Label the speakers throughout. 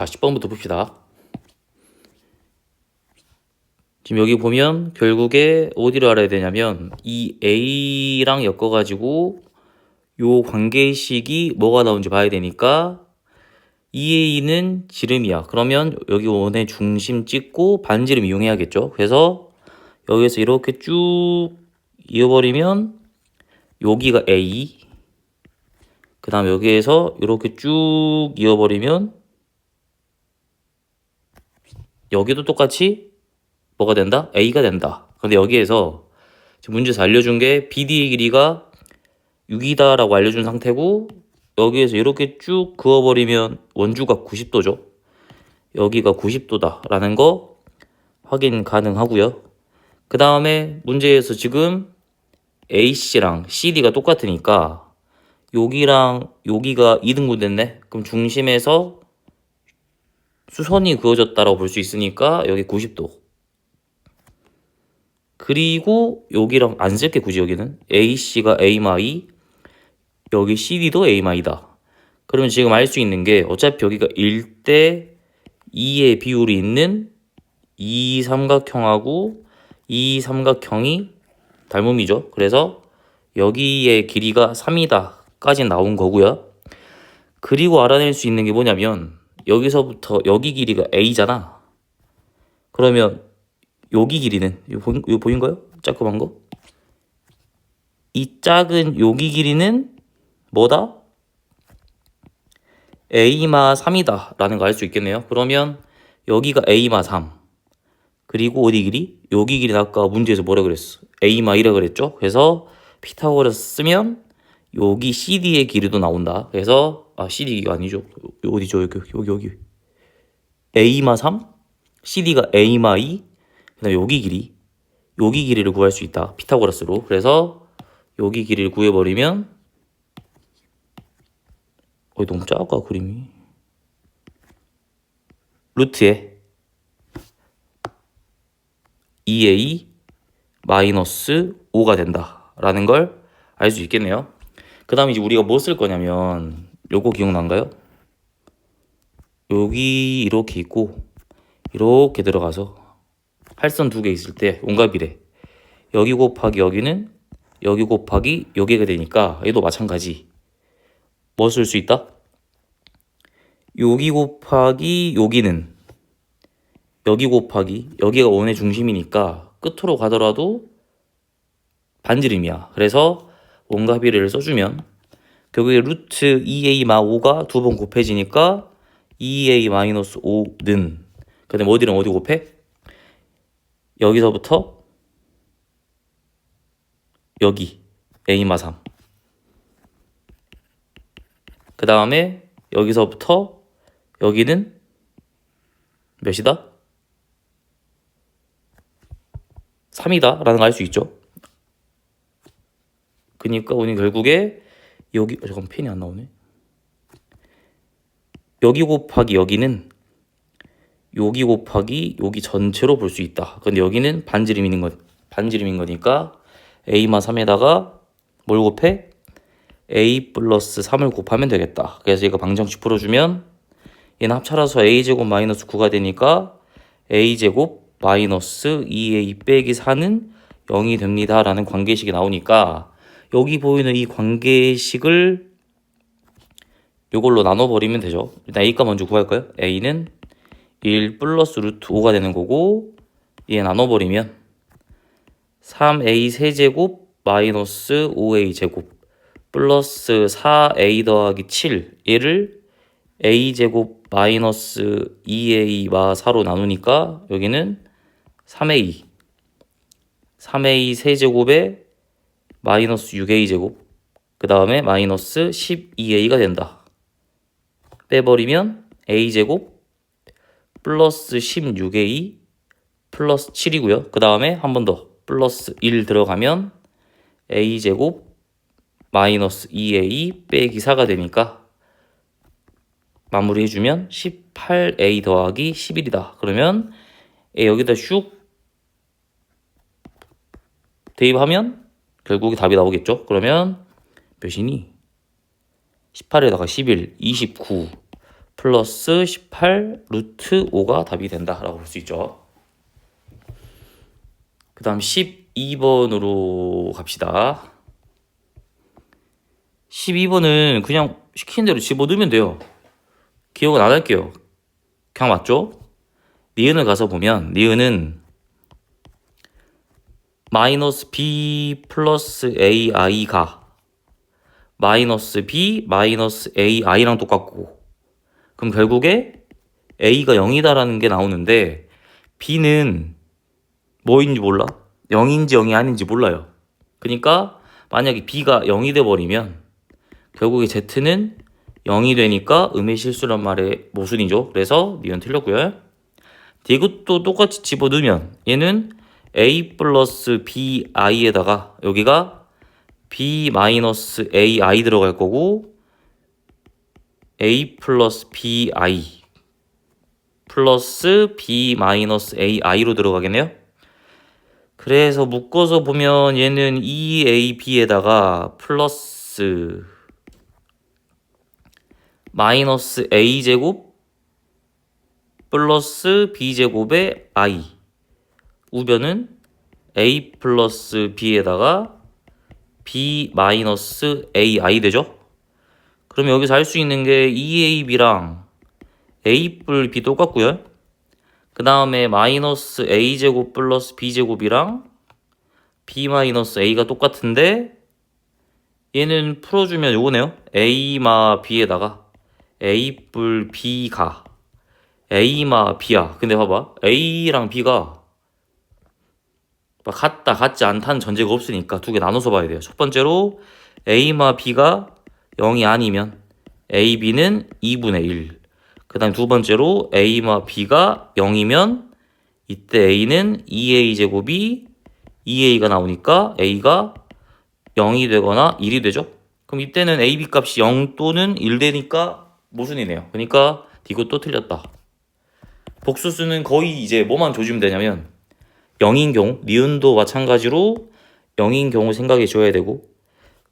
Speaker 1: 자, 10번부터 봅시다. 지금 여기 보면 결국에 어디를 알아야 되냐면 이 A랑 엮어가지고 요 관계식이 뭐가 나온지 봐야 되니까 이 A는 지름이야. 그러면 여기 원의 중심 찍고 반지름 이용해야겠죠. 그래서 여기서 이렇게 쭉 이어버리면 여기가 A, 그 다음 여기에서 이렇게 쭉 이어버리면 여기도 똑같이 뭐가 된다? A가 된다. 근데 여기에서 지금 문제에서 알려준 게 BD의 길이가 6이다 라고 알려준 상태고, 여기에서 이렇게 쭉 그어버리면 원주가 90도죠. 여기가 90도다 라는 거 확인 가능하고요. 그 다음에 문제에서 지금 AC랑 CD가 똑같으니까 여기랑 여기가 2등분 됐네. 그럼 중심에서 수선이 그어졌다라고 볼 수 있으니까 여기 90도. 그리고 여기랑 안 쓸게 굳이. 여기는 AC가 A마이, 여기 CD도 A마이다. 그러면 지금 알 수 있는 게 어차피 여기가 1대 2의 비율이 있는 이 삼각형하고 이 삼각형이 닮음이죠. 그래서 여기의 길이가 3이다 까지 나온 거고요. 그리고 알아낼 수 있는 게 뭐냐면 여기서부터 여기 길이가 A잖아. 그러면 여기 길이는 이거 보인가요? 조그만 거? 이 작은 여기 길이는 뭐다? A마 3이다 라는 거 알 수 있겠네요. 그러면 여기가 A마 3, 그리고 어디 길이? 여기 길이는 아까 문제에서 뭐라 그랬어? A마 1이라 그랬죠. 그래서 피타고라스 쓰면 여기 CD의 길이도 나온다. 그래서 CD가 아니죠. 어디죠? 여기 A마 3, CD가 A마 2, 그 다음에 여기 길이를 구할 수 있다. 피타고라스로. 그래서 여기 길이를 구해버리면 너무 작아 그림이. 루트에 2a 마이너스 5가 된다 라는 걸 알 수 있겠네요. 그 다음에 이제 우리가 뭐 쓸 거냐면 요거 기억난가요? 여기 이렇게 있고 이렇게 들어가서 할선 두 개 있을 때 온가비례, 여기 곱하기 여기는 여기 곱하기 여기가 되니까 얘도 마찬가지. 뭐 쓸 수 있다? 여기 곱하기 여기는 여기 곱하기 여기가 원의 중심이니까 끝으로 가더라도 반지름이야. 그래서 원가비례를 써주면 결국에 루트 2a 마 5가 두 번 곱해지니까 2a 마이너스 5는, 그 다음에 어디랑 어디 곱해? 여기서부터 여기 a 마 3, 그 다음에 여기서부터 여기는 몇이다? 3이다 라는 걸 알 수 있죠. 그러니까 우리는 결국에 여기 잠깐 펜이 안 나오네. 여기 곱하기 여기는 여기 곱하기 여기 전체로 볼 수 있다. 근데 여기는 반지름인 거니까 a마 3에다가 뭘 곱해? a 플러스 3을 곱하면 되겠다. 그래서 이거 방정식 풀어주면 얘는 합쳐라서 a제곱 마이너스 9가 되니까 a제곱 마이너스 2a 빼기 4는 0이 됩니다 라는 관계식이 나오니까 여기 보이는 이 관계식을 이걸로 나눠버리면 되죠. 일단 a가 먼저 구할까요? a는 1 플러스 루트 5가 되는 거고, 얘 나눠버리면 3a 세제곱 마이너스 5a 제곱 플러스 4a 더하기 7, 얘를 a 제곱 마이너스 2a 마 4로 나누니까 여기는 3a 세제곱에 마이너스 6a 제곱, 그 다음에 마이너스 12a가 된다. 빼버리면 a 제곱 플러스 16a 플러스 7이고요. 그 다음에 한 번 더 플러스 1 들어가면 a 제곱 마이너스 2a 빼기 4가 되니까 마무리해주면 18a 더하기 11이다. 그러면 여기다 슉 대입하면 결국에 답이 나오겠죠. 그러면 몇이니? 18에다가 11, 29 플러스 18 루트 5가 답이 된다라고 볼 수 있죠. 그 다음 12번으로 갑시다. 12번은 그냥 시키는 대로 집어넣으면 돼요. 기억은 안 할게요. 그냥 맞죠? 니은을 가서 보면 니은은 마이너스 b 플러스 ai가 마이너스 b 마이너스 ai랑 똑같고, 그럼 결국에 a가 0이다라는 게 나오는데 b는 뭐인지 몰라? 0인지 0이 아닌지 몰라요. 그러니까 만약에 b가 0이 돼버리면 결국에 z는 0이 되니까 음의 실수란 말의 모순이죠. 그래서 니은 틀렸고요. 이것도 똑같이 집어넣으면 얘는 a 플러스 bi에다가 여기가 b 마이너스 ai 들어갈 거고, a 플러스 bi 플러스 b 마이너스 ai로 들어가겠네요. 그래서 묶어서 보면 얘는 2ab에다가 플러스 마이너스 a제곱 플러스 b제곱의 i, 우변은 a 플러스 b에다가 b 마이너스 ai 되죠. 그럼 여기서 할 수 있는 게 2ab랑 a 뿔 b 똑같고요. 그 다음에 마이너스 a제곱 플러스 b제곱이랑 b 마이너스 a가 똑같은데 얘는 풀어주면 요거네요. a마 b에다가 a 뿔 b가 a마 b야. 근데 봐봐, a랑 b가 같다 같지 않다는 전제가 없으니까 두 개 나눠서 봐야 돼요. 첫 번째로 a마 b가 0이 아니면 ab는 2분의 1. 그 다음 두 번째로 a마 b가 0이면 이때 a는 2a 제곱이 2a가 나오니까 a가 0이 되거나 1이 되죠. 그럼 이때는 ab 값이 0 또는 1 되니까 모순이네요. 그러니까 이것도 틀렸다. 복수수는 거의 이제 뭐만 조지면 되냐면 0인 경우, 니은도 마찬가지로 0인 경우 생각해 줘야 되고,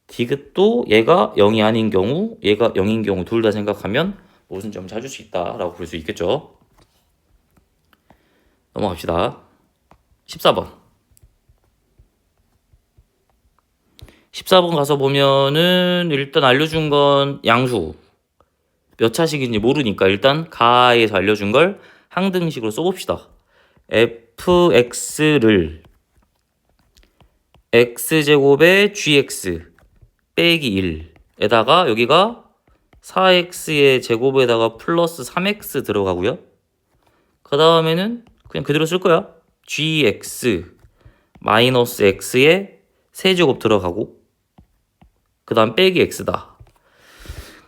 Speaker 1: 디귿도 얘가 0이 아닌 경우, 얘가 0인 경우 둘 다 생각하면 모순점을 찾을 수 있다라고 볼 수 있겠죠. 넘어갑시다. 14번. 14번 가서 보면은 일단 알려준 건 양수 몇 차식인지 모르니까 일단 가에서 알려준 걸 항등식으로 써봅시다. fx를 x제곱의 gx 빼기 1에다가 여기가 4x의 제곱에다가 플러스 3x 들어가고요. 그 다음에는 그냥 그대로 쓸 거야. gx 마이너스 x의 세제곱 들어가고, 그 다음 빼기 x다.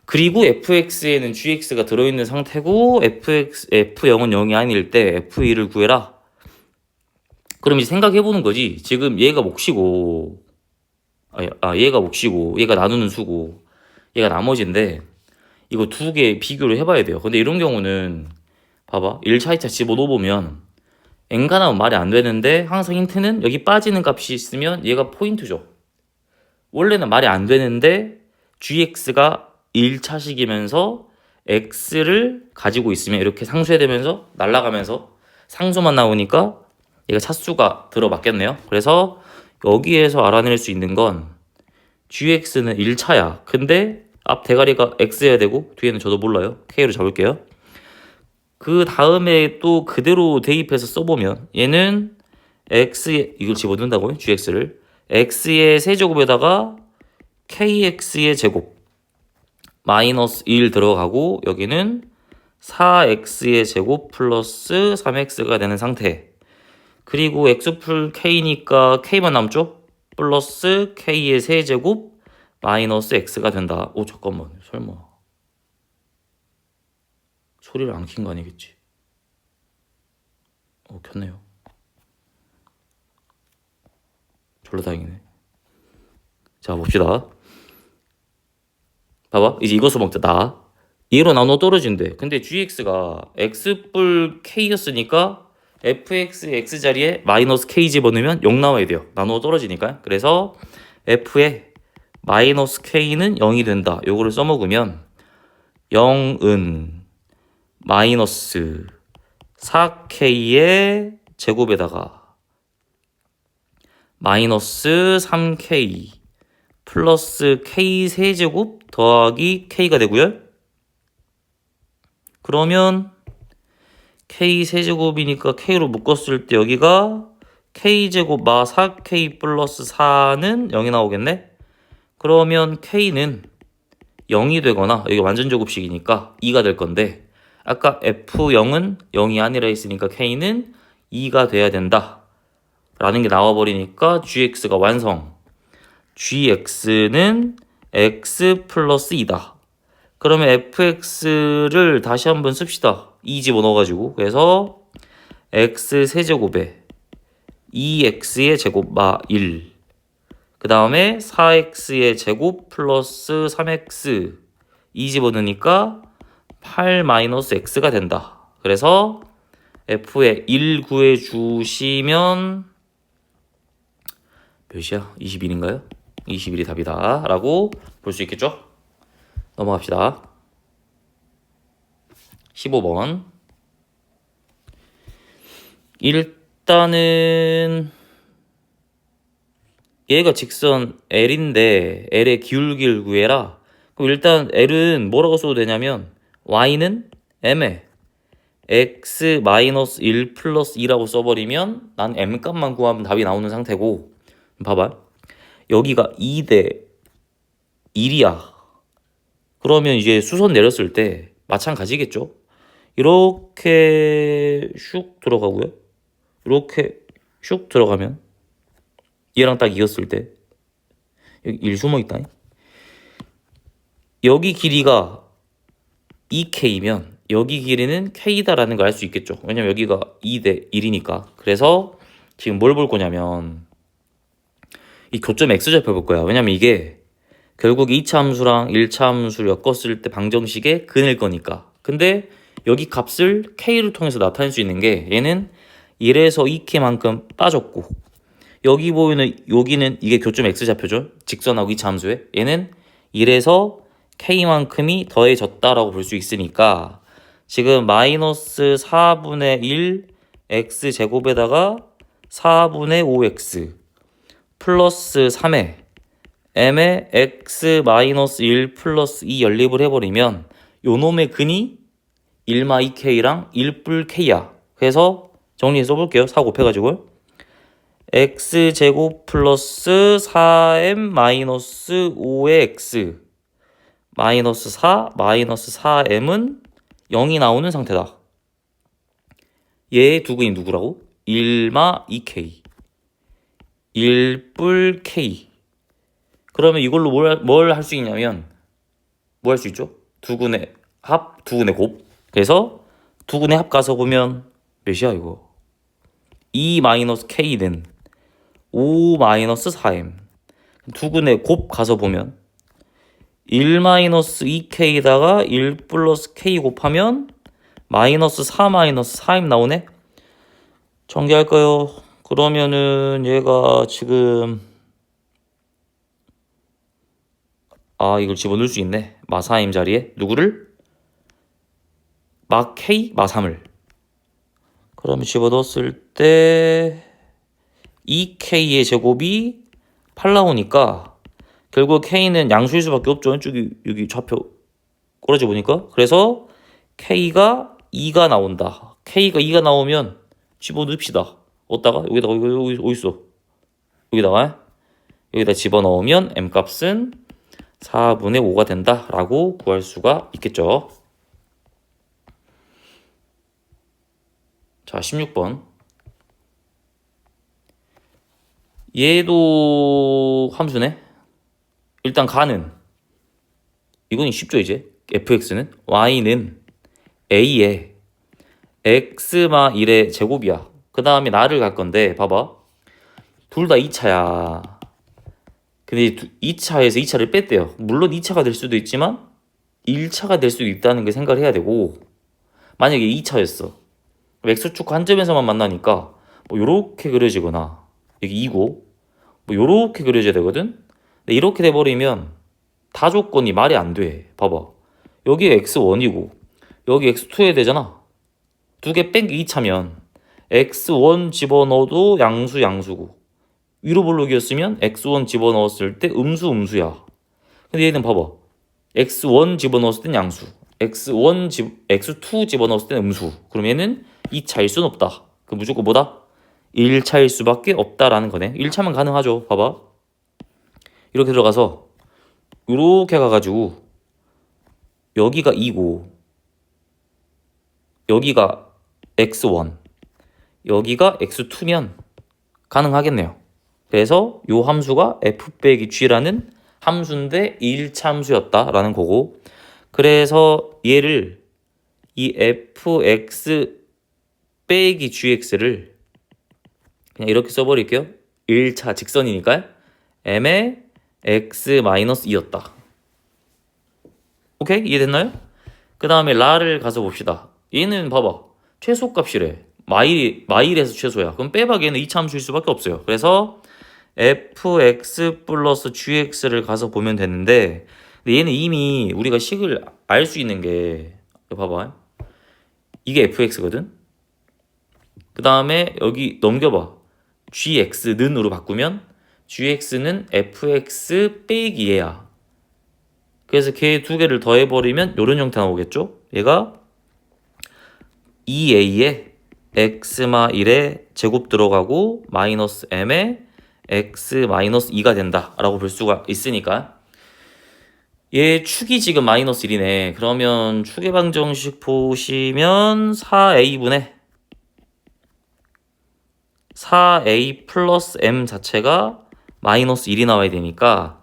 Speaker 1: 그리고 fx에는 gx가 들어있는 상태고 f0은 0이 아닐 때 f2를 구해라. 그럼 이제 생각해보는 거지. 지금 얘가 몫이고 얘가 몫이고 얘가 나누는 수고 얘가 나머지인데 이거 두 개 비교를 해봐야 돼요. 근데 이런 경우는 봐봐, 1차 2차 집어넣어보면 n가 나오면 말이 안 되는데 항상 힌트는 여기 빠지는 값이 있으면 얘가 포인트죠. 원래는 말이 안 되는데 gx가 1차식이면서 x를 가지고 있으면 이렇게 상쇄되면서 날아가면서 상수만 나오니까 얘가 차수가 들어맞겠네요. 그래서 여기에서 알아낼 수 있는 건 gx는 1차야. 근데 앞 대가리가 x여야 되고 뒤에는 저도 몰라요. k로 잡을게요. 그 다음에 또 그대로 대입해서 써보면 얘는 x에 이걸 집어넣는다고요? gx를 x의 세제곱에다가 kx의 제곱 마이너스 1 들어가고 여기는 4x의 제곱 플러스 3x가 되는 상태. 그리고 x 풀 k니까 k만 남죠? 플러스 k의 세제곱 마이너스 x가 된다. 오 잠깐만, 설마 소리를 안 킨 거 아니겠지? 켰네요. 졸라 다행이네. 자 봅시다. 봐봐, 이제 이거 써먹자. 나 얘로 나눠 떨어진대. 근데 gx가 x뿔 k였으니까 fx x 자리에 마이너스 k 집어넣으면 0 나와야 돼요. 나눠 떨어지니까. 그래서 f에 마이너스 k는 0이 된다. 요거를 써먹으면 0은 마이너스 4K의 제곱에다가 마이너스 3K 플러스 K 세제곱 더하기 K가 되고요. 그러면 K 세제곱이니까 K로 묶었을 때 여기가 K제곱 마 4K 플러스 4는 0이 나오겠네? 그러면 K는 0이 되거나 여기 완전 제곱식이니까 2가 될 건데 아까 F0은 0이 아니라 했으니까 K는 2가 돼야 된다 라는 게 나와버리니까 GX가 완성. GX는 X 플러스 2다. 그러면 FX를 다시 한번 씁시다. 2 집어넣어가지고. 그래서 X 세제곱에 2X의 제곱 마 1. 그 다음에 4X의 제곱 플러스 3X 2 집어넣으니까 8 마이너스 X가 된다. 그래서 F의 1 구해주시면 몇이야? 21인가요? 21이 답이다 라고 볼 수 있겠죠? 넘어갑시다. 15번. 일단은 얘가 직선 L인데 L의 기울기를 구해라. 그럼 일단 L은 뭐라고 써도 되냐면 Y는 M에 X-1 플러스 2라고 써버리면 난 M 값만 구하면 답이 나오는 상태고, 봐봐. 여기가 2 대 1이야. 그러면 이제 수선 내렸을 때 마찬가지겠죠? 이렇게 슉 들어가고요. 이렇게 슉 들어가면 얘랑 딱 이었을 때 여기 1 숨어있다. 여기 길이가 2K면 여기 길이는 K다라는 걸 알 수 있겠죠. 왜냐면 여기가 2 대 1이니까. 그래서 지금 뭘 볼 거냐면 이 교점 X좌표 볼 거야. 왜냐면 이게 결국 2차 함수랑 1차 함수를 엮었을 때 방정식의 근일 거니까. 근데 여기 값을 K를 통해서 나타낼 수 있는 게 얘는 1에서 2K만큼 빠졌고 여기 보이는 여기는 이게 교점 X좌표죠. 직선하고 2차 함수에. 얘는 1에서 K만큼이 더해졌다라고 볼 수 있으니까 지금 마이너스 4분의 1 X제곱에다가 4분의 5X 플러스 3에 M에 X 마이너스 1 플러스 2 연립을 해버리면 요놈의 근이 1마 2K랑 1뿔 K야. 그래서 정리해서 써볼게요. 4 곱해가지고 X제곱 플러스 4M 마이너스 5의 X 마이너스 4 마이너스 4M은 0이 나오는 상태다. 얘의 두 근이 누구라고? 1마 2K 1뿔 K. 그러면 이걸로 뭘 할 수 있냐면 뭐 할 수 있죠? 두 근의 합, 두 근의 곱. 그래서 두 근의 합 가서 보면 몇이야 이거? 2-K는 5-4M. 두 근의 곱 가서 보면 1-2K에다가 1 플러스 K 곱하면 마이너스 4-4M 나오네? 전개할까요? 그러면은 얘가 지금 이걸 집어넣을 수 있네. 마 4M 자리에 누구를? 마 K, 마 3을. 그러면 집어넣었을 때 2K의 제곱이 8 나오니까 결국 K는 양수일 수밖에 없죠. 여기 좌표 꼬라지 보니까. 그래서 K가 2가 나온다. K가 2가 나오면 집어넣읍시다. 어디다가? 여기다가 여기 어디 있어? 여기다 집어넣으면 M 값은 4분의 5가 된다라고 구할 수가 있겠죠. 자, 16번. 얘도 함수네. 일단 가는 이건 쉽죠. 이제 fx는 y는 a에 x마 1의 제곱이야. 그 다음에 나를 갈 건데 봐봐. 둘 다 2차야. 근데 2차에서 2차를 뺐대요. 물론 2차가 될 수도 있지만 1차가 될 수도 있다는 게 생각을 해야 되고, 만약에 2차였어. X축 한 점에서만 만나니까 뭐 요렇게 그려지거나 여기 2고 뭐 요렇게 그려져야 되거든. 근데 이렇게 돼버리면 다 조건이 말이 안 돼. 봐봐. 여기가 X1이고 여기 x2 해야 되잖아. 두 개 뺀 게 2차면 x2 두 개 뺀 게 2차면 x1 집어넣어도 양수고 위로 볼록이었으면 x1 집어넣었을 때 음수야. 근데 얘는 봐봐. x1 집어넣었을 땐 양수, x2 집어넣었을 땐 음수. 그럼 얘는 2차일 순 없다. 그 무조건 뭐다? 1차일 수밖에 없다라는 거네. 1차만 가능하죠. 봐봐. 이렇게 들어가서 이렇게 가가지고 여기가 2고 여기가 x1 여기가 x2면 가능하겠네요. 그래서 요 함수가 f 빼기 g라는 함수인데 1차 함수였다라는 거고, 그래서 얘를 이 fx 빼기 gx를 그냥 이렇게 써버릴게요. 1차 직선이니까 m의 x-2였다. 오케이? 이해됐나요? 그 다음에 라를 가서 봅시다. 얘는 봐봐. 최소값이래. 마일에서 최소야. 그럼 빼박 얘는 2차 함수일 수밖에 없어요. 그래서 fx 플러스 gx를 가서 보면 되는데, 근데 얘는 이미 우리가 식을 알 수 있는 게 봐봐. 이게 fx거든. 그 다음에 여기 넘겨봐. gx는으로 바꾸면 gx는 fx 빼기 얘야. 그래서 걔 두 개를 더해버리면 이런 형태 나오겠죠? 얘가 2a에 x-1의 제곱 들어가고 마이너스 m의 x-2가 된다라고 볼 수가 있으니까, 얘 축이 지금 마이너스 1이네. 그러면 축의 방정식 보시면 4a분의 4a 플러스 m 자체가 마이너스 1이 나와야 되니까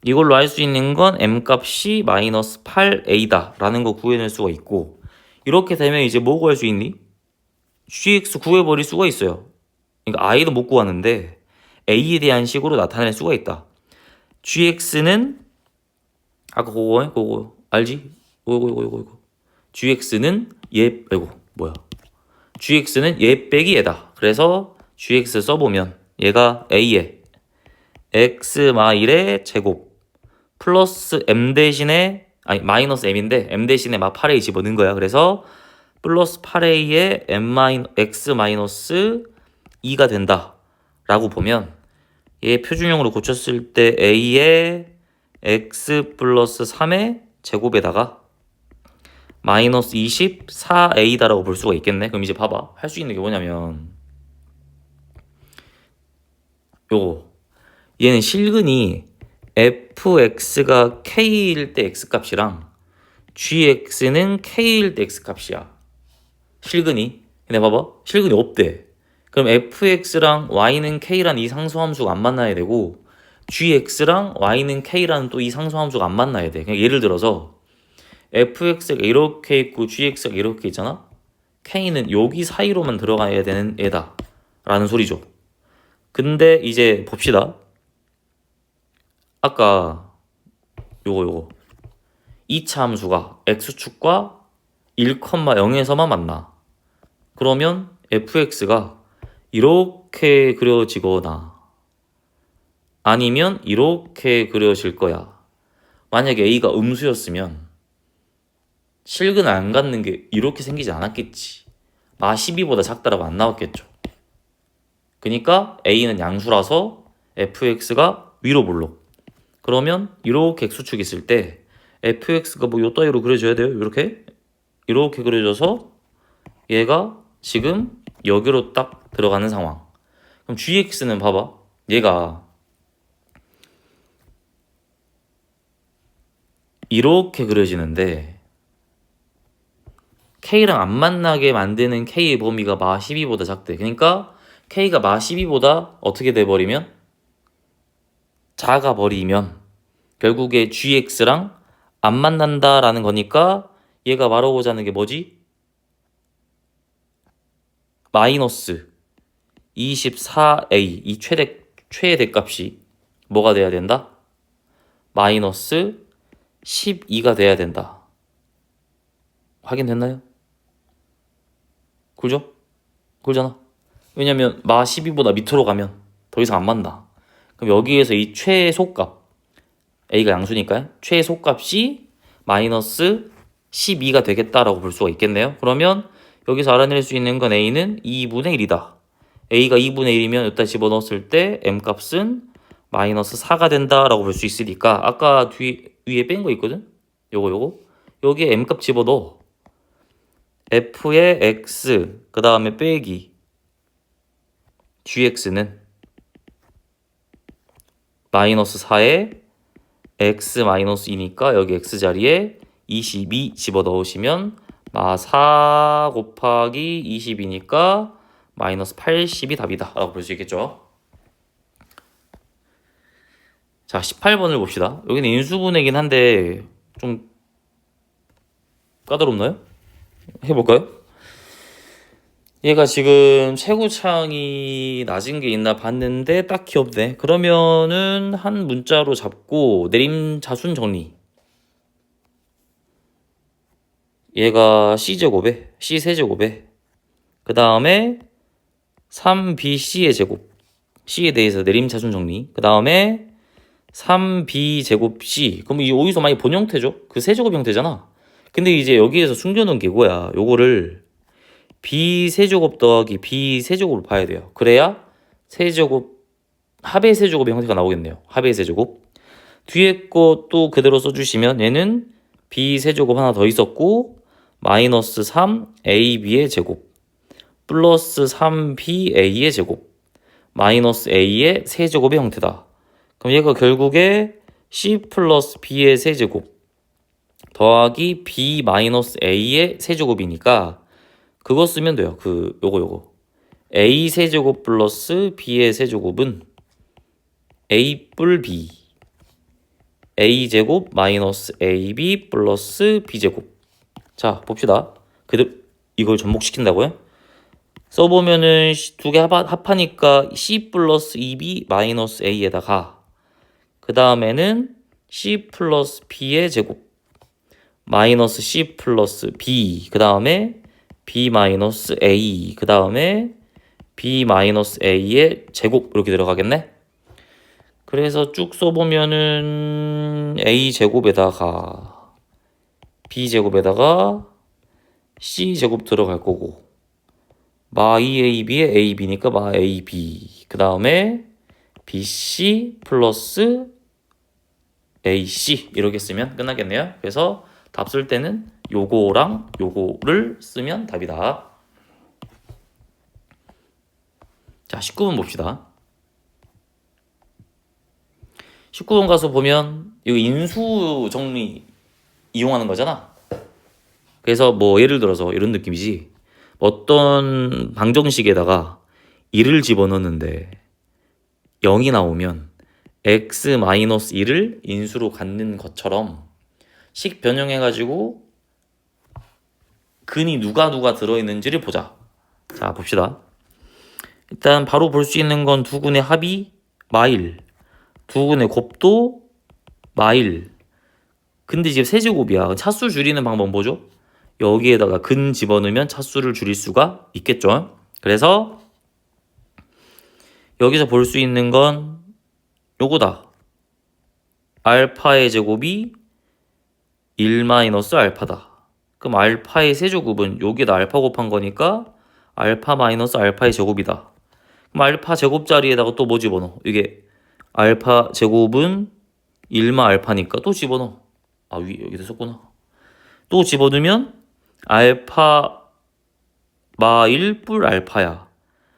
Speaker 1: 이걸로 알 수 있는 건 m 값이 마이너스 8a다 라는 거 구해낼 수가 있고, 이렇게 되면 이제 뭐 구할 수 있니? gx 구해버릴 수가 있어요. 그러니까 i도 못 구하는데 a에 대한 식으로 나타낼 수가 있다. gx는 아까 그거 알지? 이거 gx는 gx는 얘 빼기 얘다. 그래서 gx 써보면 얘가 a에 x-1의 제곱 플러스 m 대신에 마이너스 m인데 m 대신에 막 8a 집어넣은 거야. 그래서 플러스 8a에 x-2가 된다 라고 보면, 얘 표준형으로 고쳤을 때 a에 x 플러스 3의 제곱에다가 마이너스 24a다라고 볼 수가 있겠네. 그럼 이제 봐봐. 할 수 있는 게 뭐냐면 요거, 얘는 실근이 fx가 k일 때 x값이랑 gx는 k일 때 x값이야. 실근이. 근데 봐봐. 실근이 없대. 그럼 fx랑 y는 k라는 이 상수함수가 안 만나야 되고 gx랑 y는 k라는 또 이 상수함수가 안 만나야 돼. 그냥 예를 들어서 fx가 이렇게 있고 gx가 이렇게 있잖아. k는 여기 사이로만 들어가야 되는 애다 라는 소리죠. 근데 이제 봅시다. 아까 요거 2차 함수가 x축과 1,0에서만 만나. 그러면 fx가 이렇게 그려지거나 아니면 이렇게 그려질 거야. 만약에 a가 음수였으면 실근을 안 갖는 게 이렇게 생기지 않았겠지. 마 12보다 작다라고 안 나왔겠죠. 그러니까 a는 양수라서 fx가 위로 볼록. 그러면 이렇게 x축이 있을 때 fx가 뭐 요 따위로 그려져야 돼요. 이렇게 그려져서 얘가 지금 여기로 딱 들어가는 상황. 그럼 gx는 봐봐. 얘가 이렇게 그려지는데 k랑 안 만나게 만드는 k의 범위가 마 12보다 작대. 그러니까 k가 마 12보다 어떻게 돼버리면 작아버리면 결국에 gx랑 안 만난다라는 거니까 얘가 말하고자 하는 게 뭐지? 마이너스 24a 이 최대 값이 뭐가 돼야 된다? 마이너스 12가 돼야 된다. 확인됐나요? 굴잖아. 왜냐면 마 12보다 밑으로 가면 더 이상 안 만나. 그럼 여기에서 이 최소값, a가 양수니까요. 최소값이 마이너스 12가 되겠다라고 볼 수가 있겠네요. 그러면 여기서 알아낼 수 있는 건 A는 2분의 1이다. A가 2분의 1이면 여기다 집어넣었을 때 M값은 마이너스 4가 된다라고 볼 수 있으니까 아까 위에 뺀 거 있거든? 요거 여기에 M값 집어넣어. F의 X 그 다음에 빼기 GX는 마이너스 4에 X 마이너스 2니까 여기 X 자리에 22 집어넣으시면 4 곱하기 20이니까 마이너스 80이 답이다 라고 볼 수 있겠죠. 자, 18번을 봅시다. 여기는 인수분해긴 한데 좀 까다롭나요? 해볼까요? 얘가 지금 최고차항이 낮은 게 있나 봤는데 딱히 없네. 그러면은 한 문자로 잡고 내림자순 정리. 얘가 C제곱에 C 세제곱에 그 다음에 3BC의 제곱 C에 대해서 내림차순 정리. 그 다음에 3B 제곱 C. 그럼 이 여기서 많이 본 형태죠? 그 세제곱 형태잖아. 근데 이제 여기에서 숨겨놓은 게 뭐야? 요거를 B 세제곱 더하기 B 세제곱을 봐야 돼요. 그래야 세제곱 합의 세제곱의 형태가 나오겠네요. 합의 세제곱. 뒤에 거 또 그대로 써주시면 얘는 B 세제곱 하나 더 있었고 마이너스 3AB의 제곱 플러스 3BA의 제곱 마이너스 A의 세제곱의 형태다. 그럼 얘가 결국에 C 플러스 B의 세제곱 더하기 B 마이너스 A의 세제곱이니까 그거 쓰면 돼요. 요거 A 세제곱 플러스 B의 세제곱은 A 뿔 B A 제곱 마이너스 AB 플러스 B 제곱. 자, 봅시다. 이걸 접목시킨다고요? 써보면은 두 개 합하니까 C 플러스 2B 마이너스 A에다가 그 다음에는 C 플러스 B의 제곱 마이너스 C 플러스 B 그 다음에 B 마이너스 A 그 다음에 B 마이너스 A의 제곱 이렇게 들어가겠네. 그래서 쭉 써보면은 A 제곱에다가 B 제곱에다가 C 제곱 들어갈 거고 마 2AB에 AB니까 마 AB 그 다음에 BC 플러스 AC 이렇게 쓰면 끝나겠네요. 그래서 답 쓸 때는 요거랑 요거를 쓰면 답이다. 자, 19번 봅시다. 19번 가서 보면 이거 인수 정리 이용하는 거잖아. 그래서 뭐 예를 들어서 이런 느낌이지. 어떤 방정식에다가 1을 집어넣는데 0이 나오면 x-1을 인수로 갖는 것처럼 식 변형해가지고 근이 누가 들어있는지를 보자. 자, 봅시다. 일단 바로 볼 수 있는 건 두 근의 합이 마일, 두 근의 곱도 마일. 근데 지금 세제곱이야. 차수 줄이는 방법 뭐죠? 여기에다가 근 집어넣으면 차수를 줄일 수가 있겠죠. 그래서 여기서 볼 수 있는 건 요거다. 알파의 제곱이 1-알파다. 그럼 알파의 세제곱은 여기에다 알파 곱한 거니까 알파 마이너스 알파의 제곱이다. 그럼 알파 제곱 자리에다가 또 뭐 집어넣어? 이게 알파 제곱은 1-알파니까 또 집어넣어. 여기다 썼구나. 또 집어넣으면 알파 마1 뿔 알파야.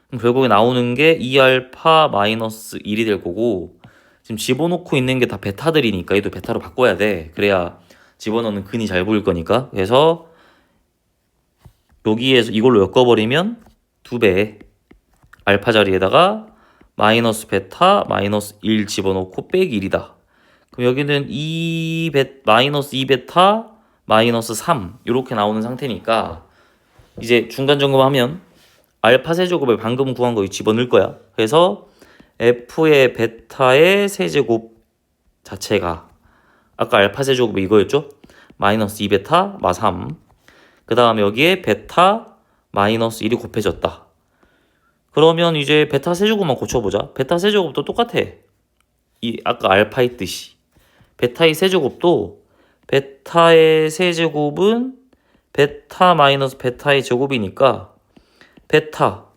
Speaker 1: 그럼 결국에 나오는 게 2알파 마이너스 1이 될 거고 지금 집어넣고 있는 게 다 베타들이니까 얘도 베타로 바꿔야 돼. 그래야 집어넣는 근이 잘 보일 거니까. 그래서 여기에서 이걸로 엮어버리면 2배 알파 자리에다가 마이너스 베타 마이너스 1 집어넣고 빼기 1이다. 그럼 여기는 마이너스 2베타 마이너스 3 이렇게 나오는 상태니까 이제 중간 점검하면 알파 세제곱을 방금 구한 거 집어넣을 거야. 그래서 F의 베타의 세제곱 자체가 아까 알파 세제곱이 이거였죠? 마이너스 2베타 마 3. 그 다음에 여기에 베타 마이너스 1이 곱해졌다. 그러면 이제 베타 세제곱만 고쳐보자. 베타 세제곱도 똑같아. 아까 알파 있듯이 베타의 세제곱도 베타의 세제곱은 베타 마이너스 베타의 제곱이니까 베타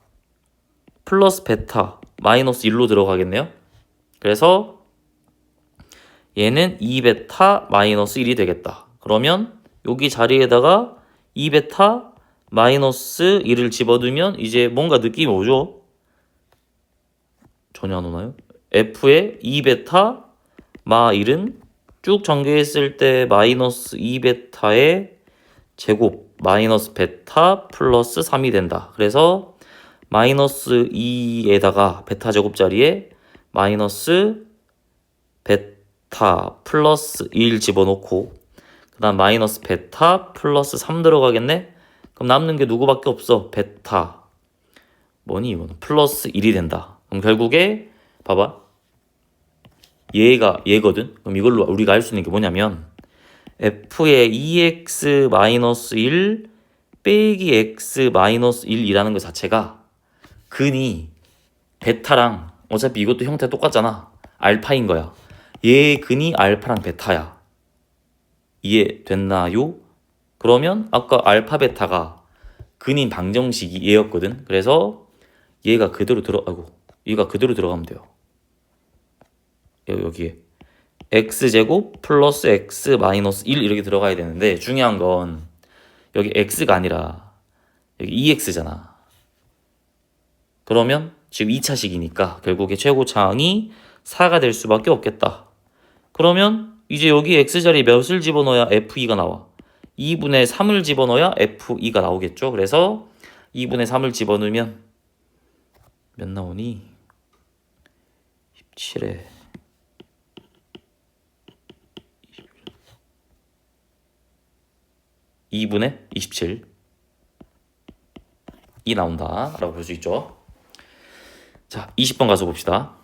Speaker 1: 플러스 베타 마이너스 1로 들어가겠네요. 그래서 얘는 2베타 마이너스 1이 되겠다. 그러면 여기 자리에다가 2베타 마이너스 1을 집어두면 이제 뭔가 느낌이 오죠? 전혀 안 오나요? F의 2베타 마 1은 쭉 전개했을 때 마이너스 2베타의 제곱 마이너스 베타 플러스 3이 된다. 그래서 마이너스 2에다가 베타 제곱 자리에 마이너스 베타 플러스 1 집어넣고 그 다음 마이너스 베타 플러스 3 들어가겠네? 그럼 남는 게 누구밖에 없어? 베타 뭐니 이거는 플러스 1이 된다. 그럼 결국에 봐봐 얘거든. 그럼 이걸로 우리가 알 수 있는 게 뭐냐면 f의 2x-1 빼기 x-1이라는 것 자체가 근이 베타랑 어차피 이것도 형태 똑같잖아. 알파인 거야. 얘 근이 알파랑 베타야. 이해됐나요? 그러면 아까 알파 베타가 근인 방정식이 얘였거든. 그래서 얘가 그대로 얘가 그대로 들어가면 돼요. 여기에 x제곱 플러스 x 마이너스 1 이렇게 들어가야 되는데 중요한 건 여기 x가 아니라 여기 2x잖아. 그러면 지금 2차식이니까 결국에 최고차항이 4가 될 수밖에 없겠다. 그러면 이제 여기 x자리에 몇을 집어넣어야 f2가 나와? 2분의 3을 집어넣어야 f2가 나오겠죠. 그래서 2분의 3을 집어넣으면 몇 나오니? 17에 2분의 27 이 나온다 라고 볼 수 있죠. 자, 20번 가서 봅시다.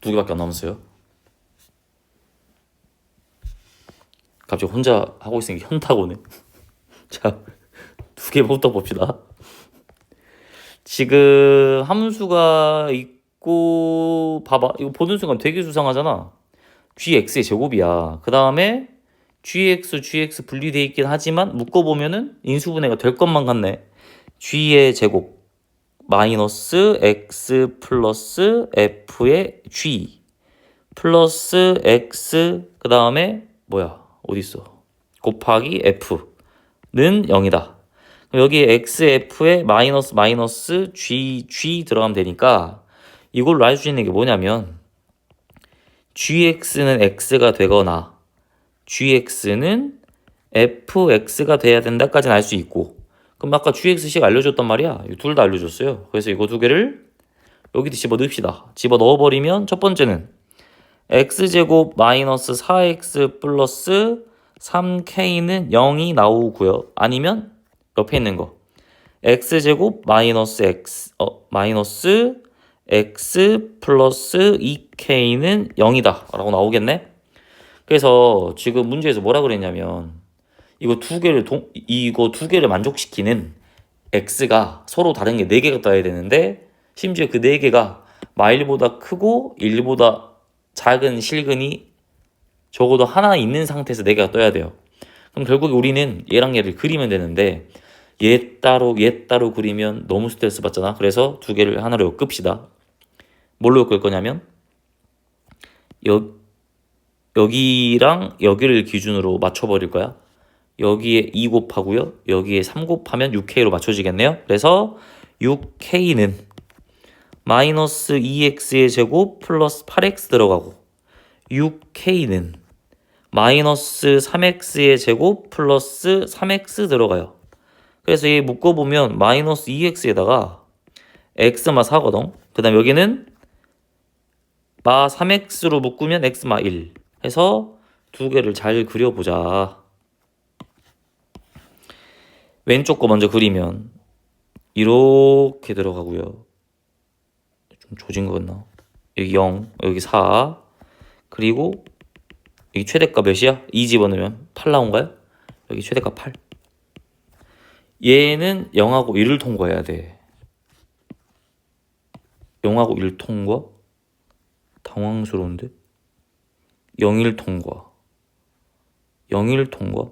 Speaker 1: 두 개밖에 안 남았어요. 갑자기 혼자 하고 있으니까 현타 오네. 자, 두 개부터 봅시다. 지금 함수가 있고 봐봐. 이거 보는 순간 되게 수상하잖아. gx의 제곱이야. 그 다음에 gx 분리돼 있긴 하지만 묶어보면은 인수분해가 될 것만 같네. g의 제곱 마이너스 x 플러스 f의 g 플러스 x 그 다음에 뭐야 어딨어 곱하기 f는 0이다. 여기에 xf에 마이너스 g 들어가면 되니까 이걸로 알 수 있는 게 뭐냐면 gx는 x가 되거나 gx는 fx가 돼야 된다까지는 알 수 있고 그럼 아까 gx식 알려줬단 말이야. 둘 다 알려줬어요. 그래서 이거 두 개를 여기다 집어넣읍시다. 집어넣어버리면 첫 번째는 x제곱 마이너스 4x 플러스 3k는 0이 나오고요. 아니면 옆에 있는 거 x제곱 마이너스 x 플러스 2k는 0이다 라고 나오겠네. 그래서 지금 문제에서 뭐라 그랬냐면 이거 두 개를 만족시키는 x가 서로 다른 게 4개가 떠야 되는데 심지어 그 4개가 마일보다 크고 1보다 작은 실근이 적어도 하나 있는 상태에서 4개가 떠야 돼요. 그럼 결국에 우리는 얘랑 얘를 그리면 되는데 얘 따로 그리면 너무 스트레스 받잖아. 그래서 두 개를 하나로 엮읍시다. 뭘로 엮을 거냐면 여기랑 여기를 기준으로 맞춰버릴 거야. 여기에 2 곱하고요. 여기에 3 곱하면 6K로 맞춰지겠네요. 그래서 6K는 마이너스 2X의 제곱 플러스 8X 들어가고 6K는 마이너스 3X의 제곱 플러스 3X 들어가요. 그래서 얘 묶어보면 마이너스 2X에다가 X마 4거든. 그 다음 여기는 마 3X로 묶으면 X마 1 해서 두 개를 잘 그려보자. 왼쪽 거 먼저 그리면 이렇게 들어가고요. 좀 조진 거 같나? 여기 0, 여기 4 그리고 여기 최대값 몇이야? 2 집어넣으면 8 나온가요? 여기 최대값 8. 얘는 0하고 1을 통과해야 돼. 0하고 1 통과? 당황스러운데? 영일 통과. 영일 통과.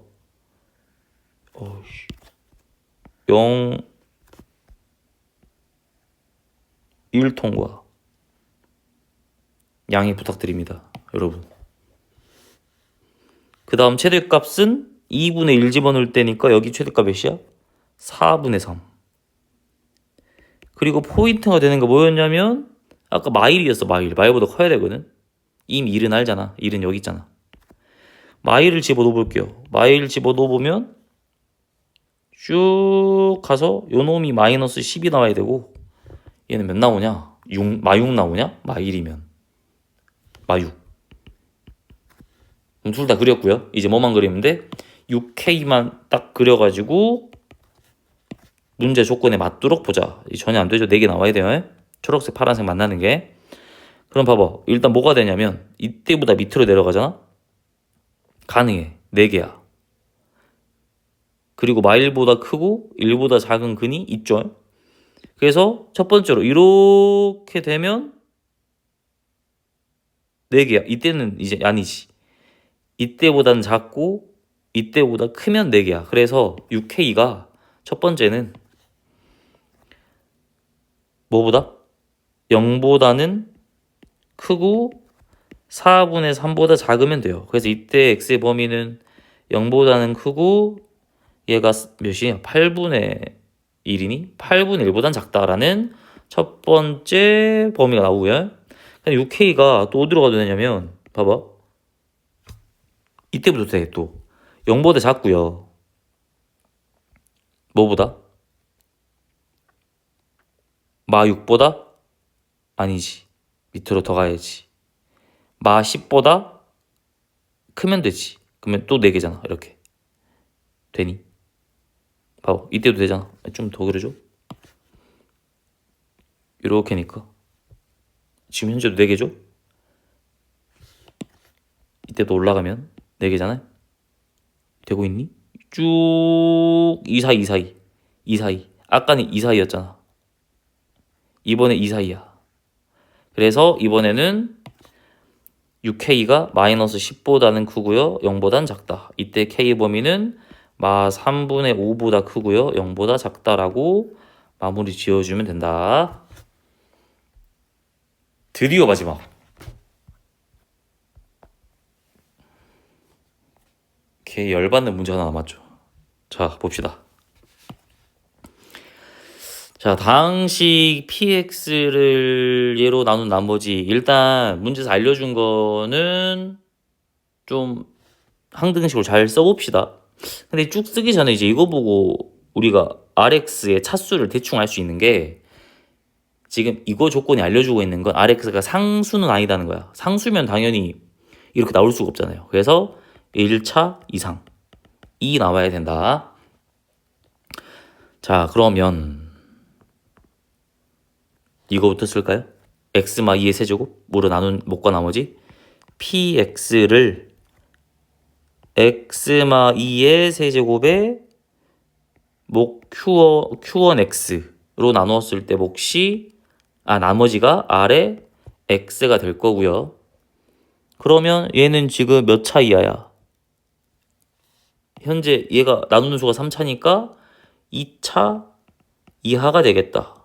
Speaker 1: 어이씨. 영일 통과. 양해 부탁드립니다, 여러분. 그 다음 최대값은 2분의 1 집어넣을 때니까 여기 최대값 몇이야? 4분의 3. 그리고 포인트가 되는 거 뭐였냐면 아까 마일이었어. 마일보다 커야 되거든. 이미 1은 알잖아. 1은 여기 있잖아. 마일을 집어넣어 볼게요. 마일 집어넣어 보면 쭉 가서 요 놈이 마이너스 10이 나와야 되고 얘는 몇 나오냐? 마육 나오냐? 마일이면 마육. 둘 다 그렸고요. 이제 뭐만 그리면 돼? 6K만 딱 그려가지고 문제 조건에 맞도록 보자. 전혀 안 되죠. 4개 나와야 돼요. 초록색, 파란색 만나는 게. 그럼 봐봐. 일단 뭐가 되냐면 이때보다 밑으로 내려가잖아. 가능해. 4개야. 그리고 마일보다 크고 1보다 작은 근이 있죠. 그래서 첫 번째로 이렇게 되면 4개야. 이때는 이제 아니지. 이때보다는 작고 이때보다 크면 4개야. 그래서 6K가 첫 번째는 뭐보다? 0보다는 크고 4분의 3보다 작으면 돼요. 그래서 이때 x의 범위는 0보다는 크고 얘가 몇이냐? 8분의 1이니? 8분의 1보단 작다라는 첫 번째 범위가 나오고요. 6K가 또 어디로 가도 되냐면 봐봐. 이때부터 돼. 또 0보다 작고요. 뭐보다? 마 6보다? 아니지. 밑으로 더 가야지. 마 10보다 크면 되지. 그러면 또 4개잖아. 이렇게. 되니? 봐봐. 이때도 되잖아. 좀 더 그려줘. 이렇게니까. 지금 현재도 4개죠? 이때도 올라가면 4개잖아요? 되고 있니? 쭉 이 사이. 아까는 이 사이였잖아. 이번에 이 사이야. 그래서 이번에는 6K가 마이너스 10보다는 크고요. 0보단 작다. 이때 K 범위는 마 3분의 5보다 크고요. 0보다 작다라고 마무리 지어주면 된다. 드디어 마지막. 개 열받는 문제 하나 남았죠. 자, 봅시다. 자, 다항식 px를 예로 나눈 나머지 일단 문제에서 알려준 거는 좀 항등식으로 잘 써봅시다. 근데 쭉 쓰기 전에 이제 이거 보고 우리가 rx의 차수를 대충 알 수 있는 게 지금 이거 조건이 알려주고 있는 건 rx가 상수는 아니다는 거야. 상수면 당연히 이렇게 나올 수가 없잖아요. 그래서 1차 이상 2 나와야 된다. 자, 그러면 이거부터 쓸까요? x마 2의 세제곱으로 나눈 목과 나머지 px를 x마 2의 세제곱에 목 q1x로 나누었을 때 몫이 나머지가 r의 x가 될 거고요. 그러면 얘는 지금 몇 차 이하야? 현재 얘가 나누는 수가 3차니까 2차 이하가 되겠다.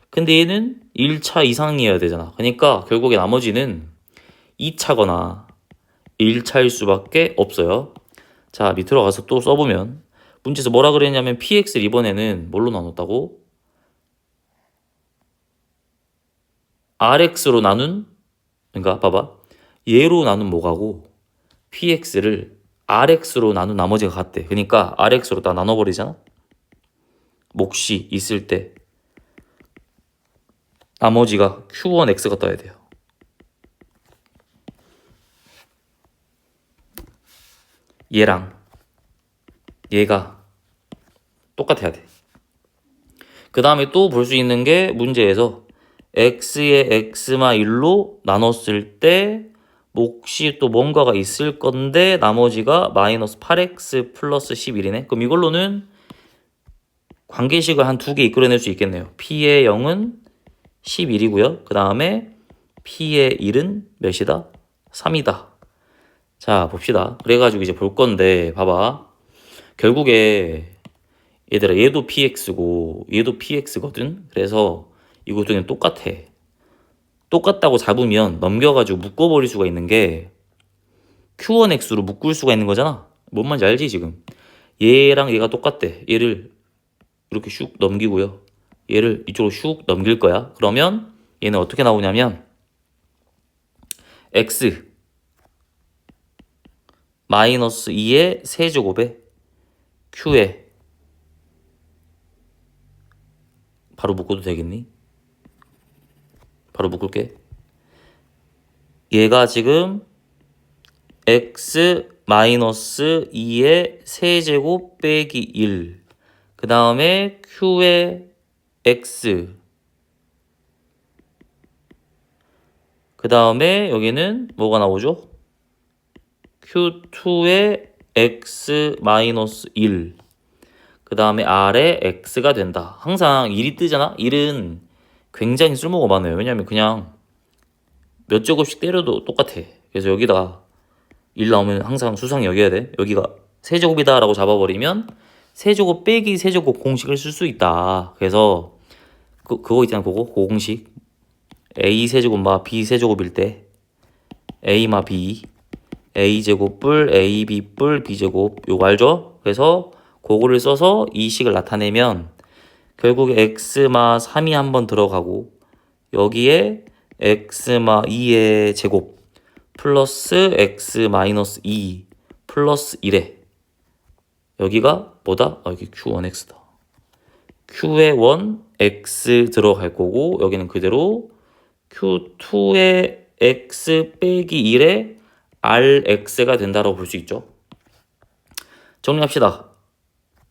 Speaker 1: 근데 얘는 1차 이상이어야 되잖아. 그러니까 결국에 나머지는 2차거나 1차일 수밖에 없어요. 자, 밑으로 가서 또 써보면 문제에서 뭐라 그랬냐면 px를 이번에는 뭘로 나눴다고? rx로 나눈, 그러니까 봐봐. 얘로 나눈 뭐가고 px를 rx로 나눈 나머지가 같대. 그러니까 rx로 다 나눠버리잖아. 몫이 있을 때 나머지가 q1x가 떠야 돼요. 얘랑 얘가 똑같아야 돼. 그 다음에 또 볼 수 있는 게 문제에서 x의 x마 1로 나눴을 때 몫이 또 뭔가가 있을 건데 나머지가 마이너스 8x 플러스 11이네. 그럼 이걸로는 관계식을 한 2개 이끌어낼 수 있겠네요. p의 0은 11이고요. 그 다음에 p의 1은 몇이다? 3이다. 자, 봅시다. 그래가지고 이제 볼 건데, 봐봐. 결국에, 얘들아, 얘도 px고, 얘도 px거든? 그래서 이거 두 개는 똑같아. 똑같다고 잡으면 넘겨가지고 묶어버릴 수가 있는 게, q1x로 묶을 수가 있는 거잖아? 뭔 말인지 알지, 지금? 얘랑 얘가 똑같대. 얘를 이렇게 슉 넘기고요. 얘를 이쪽으로 슉 넘길 거야. 그러면 얘는 어떻게 나오냐면, x 마이너스 2의 세제곱에 q에 바로 묶어도 되겠니? 바로 묶을게. 얘가 지금 x 마이너스 2의 세제곱 빼기 1. 그 다음에 q의 x. 그 다음에 여기는 뭐가 나오죠? q2의 x 마이너스 1. 그 다음에 r의 x가 된다. 항상 1이 뜨잖아? 1은 굉장히 쓸모가 많아요. 왜냐면 그냥 몇 제곱씩 때려도 똑같아. 그래서 여기다 1 나오면 항상 수상 여겨야 돼. 여기가 세제곱이다 라고 잡아버리면 세제곱 빼기 세제곱 공식을 쓸 수 있다. 그래서 그거 있잖아. 그거 공식 a 세제곱 마 b 세제곱일 때 a 마 b a 제곱 뿔 a b 뿔 b 제곱 요거 알죠? 그래서 그거를 써서 이 식을 나타내면 결국에 x마 3이 한번 들어가고 여기에 x마 2의 제곱 플러스 x 마이너스 2 플러스 1에 여기가 뭐다? 여기 q1x다. q의 1 x 들어갈 거고 여기는 그대로 q2의 x 빼기 1에 rx가 된다라고 볼 수 있죠. 정리합시다.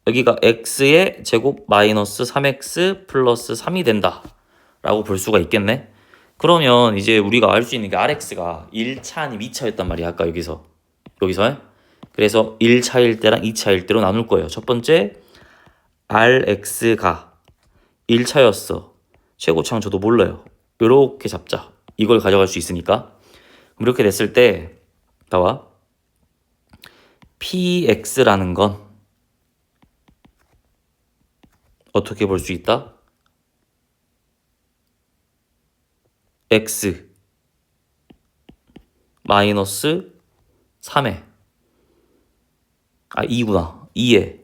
Speaker 1: 여기가 x의 제곱 마이너스 3x 플러스 3이 된다 라고 볼 수가 있겠네. 그러면 이제 우리가 알 수 있는 게 rx가 1차 아니면 2차였단 말이야. 아까 여기서 그래서 1차일 때랑 2차일 때로 나눌 거예요. 첫 번째 rx가 1차였어. 최고차는 저도 몰라요. 이렇게 잡자. 이걸 가져갈 수 있으니까. 그럼 이렇게 됐을 때 나와 px라는 건 어떻게 볼 수 있다? x 마이너스 3에 2구나. 2에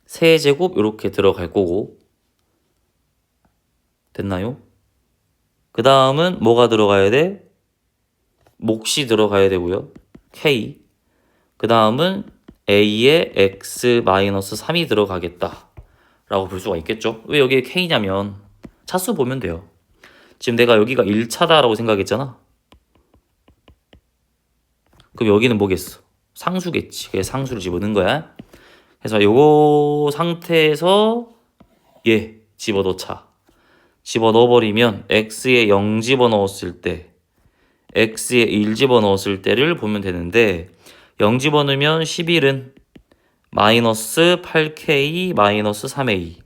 Speaker 1: 세제곱 이렇게 들어갈 거고 됐나요? 그 다음은 뭐가 들어가야 돼? 몫이 들어가야 되고요. k 그 다음은 a에 x 마이너스 3이 들어가겠다 라고 볼 수가 있겠죠. 왜 여기에 k냐면 차수 보면 돼요. 지금 내가 여기가 1차다 라고 생각했잖아. 그럼 여기는 뭐겠어? 상수겠지. 그래서 상수를 집어넣은 거야. 그래서 요거 상태에서 얘 집어넣자. 집어넣어버리면 x에 0 집어넣었을 때 x에 1 집어넣었을 때를 보면 되는데 0 집어넣으면 11은 마이너스 8k 마이너스 3a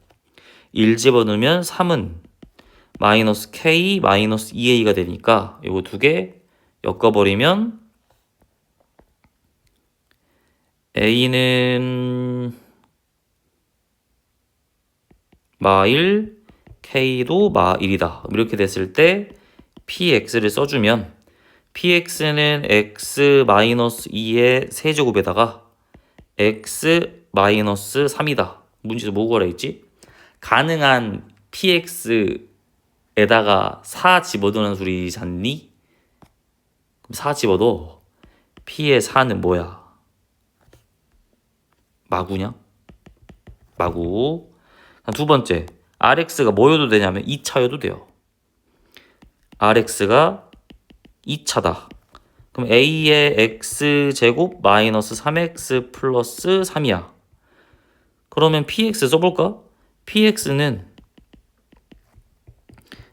Speaker 1: 1 집어넣으면 3은 마이너스 k 마이너스 2a가 되니까 요거 두 개 엮어버리면 a는 마1 k도 마1이다. 이렇게 됐을 때 px를 써주면 px는 x 마이너스 2의 세제곱에다가 x 마이너스 3이다. 문제에서 뭐 구하라 했지? 가능한 px에다가 4 집어넣는 소리 잤니? 그럼 4 집어넣어. p의 4는 뭐야? 마구냐? 마구. 두 번째 rx가 뭐여도 되냐면 2차여도 돼요. rx가 2차다. 그럼 a의 x제곱 마이너스 3x 플러스 3이야. 그러면 px 써볼까? px는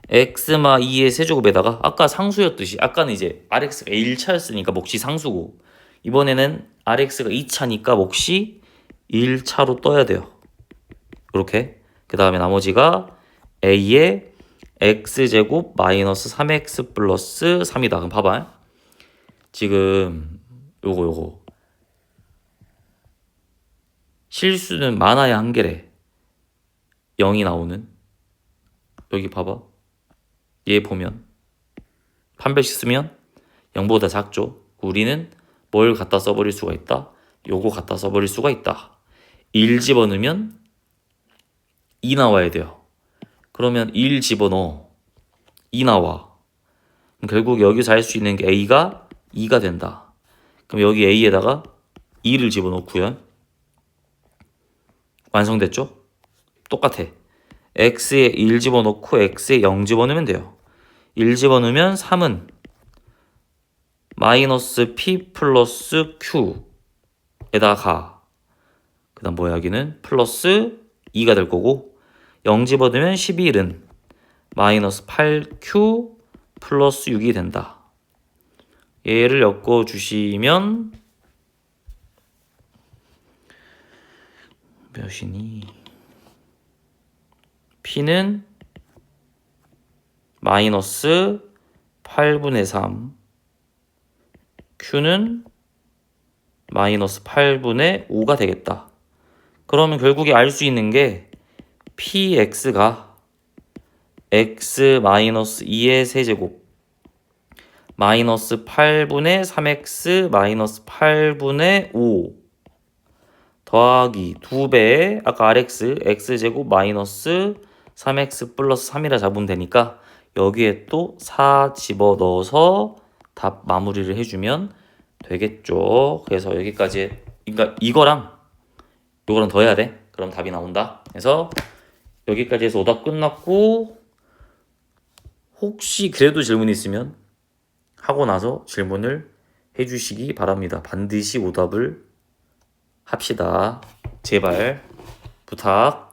Speaker 1: x마 2의 세제곱에다가 아까 상수였듯이 아까는 이제 rx가 1차였으니까 몫이 상수고 이번에는 rx가 2차니까 몫이 1차로 떠야 돼요. 이렇게. 그 다음에 나머지가 a의 x제곱 마이너스 3x 플러스 3이다. 그럼 봐봐. 지금 요거 실수는 많아야 한 개래. 0이 나오는. 여기 봐봐. 얘 보면 판별식 쓰면 0보다 작죠. 우리는 뭘 갖다 써버릴 수가 있다? 요거 갖다 써버릴 수가 있다. 1 집어넣으면 2 나와야 돼요. 그러면 1 집어넣어. 2 나와. 그럼 결국 여기서 할 수 있는 게 A가 2가 된다. 그럼 여기 A에다가 2를 집어넣고요. 완성됐죠? 똑같아. X에 1 집어넣고 X에 0 집어넣으면 돼요. 1 집어넣으면 3은 마이너스 P 플러스 Q에다가 그 다음 뭐야 여기는 플러스 2가 될 거고 0 집어넣으면 11은 마이너스 8Q 플러스 6이 된다. 얘를 엮어주시면 몇이니? P는 마이너스 8분의 3 Q는 마이너스 8분의 5가 되겠다. 그러면 결국에 알 수 있는 게 PX가 X 마이너스 2의 세제곱 마이너스 8분의 3X 마이너스 8분의 5 더하기 2배의 아까 RX X제곱 마이너스 3X 플러스 3이라 잡으면 되니까 여기에 또 4 집어넣어서 답 마무리를 해주면 되겠죠. 그래서 여기까지 그러니까 이거랑 더 해야 돼. 그럼 답이 나온다. 그래서 여기까지 해서 오답 끝났고 혹시 그래도 질문 있으면 하고 나서 질문을 해주시기 바랍니다. 반드시 오답을 합시다. 제발 부탁.